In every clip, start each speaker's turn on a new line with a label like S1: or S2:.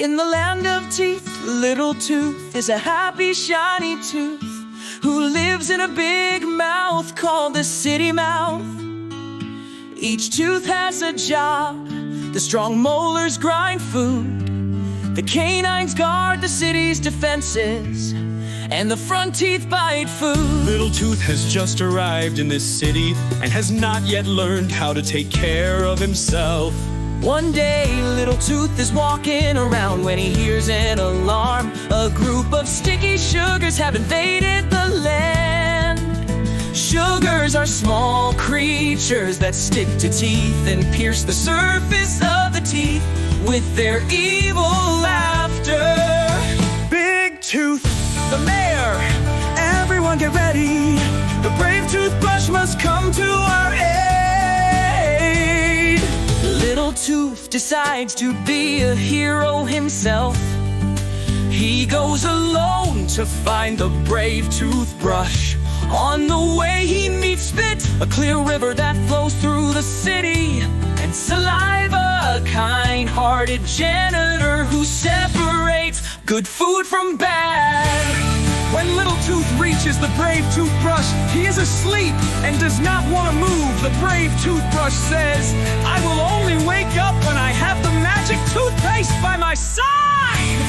S1: In the land of teeth, little tooth is a happy, shiny tooth who lives in a big mouth called the city mouth. Each tooth has a job. The strong molars grind food. The canines guard the city's defenses, and the front teeth bite food.
S2: Little Tooth has just arrived in this city and has not yet learned how to take care of himself.
S1: One day, Little Tooth is walking around when he hears an alarm. A group of sticky sugars have invaded the land. Sugars are small creatures that stick to teeth and pierce the surface of the teeth with their evil laughter.
S2: Big Tooth,
S1: The mayor, everyone get ready. The brave toothbrush must come to our aid. Little Tooth decides to be a hero himself. He goes alone to find the brave toothbrush. On the way he meets Spit, a clear river that flows through the city, and Saliva, a kind-hearted janitor who separates good food from bad.
S2: when Little Tooth reaches the brave toothbrush, he is asleep and does not want to move. The brave toothbrush says, "I will only wake up when I have the magic toothpaste by my side."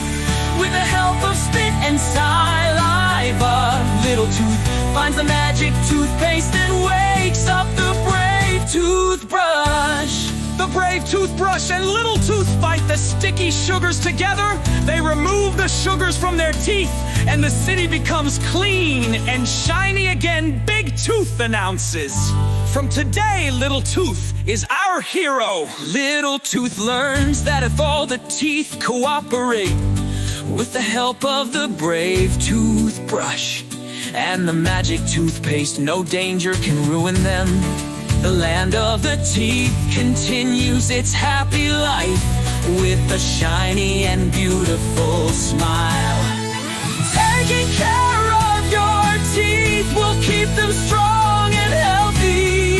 S1: With the help of Spit and Saliva, Little Tooth finds the magic toothpaste and wakes up the brave toothbrush.
S2: The brave toothbrush and Little Tooth fight the sticky sugars together. They remove the sugars from their teeth, and the city becomes clean and shiny again. Big Tooth announces, "From today, Little Tooth is our hero."
S1: Little Tooth learns that if all the teeth cooperate, with the help of the brave toothbrush and the magic toothpaste, no danger can ruin them. The land of the teeth continues its happy life with a shiny and beautiful smile. Taking care of your teeth will keep them strong and healthy.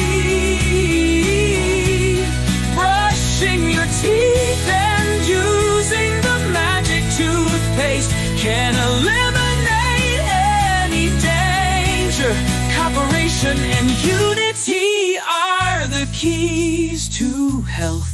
S1: Brushing your teeth and using the magic toothpaste can eliminate any danger. Cooperation and unity are the keys to health.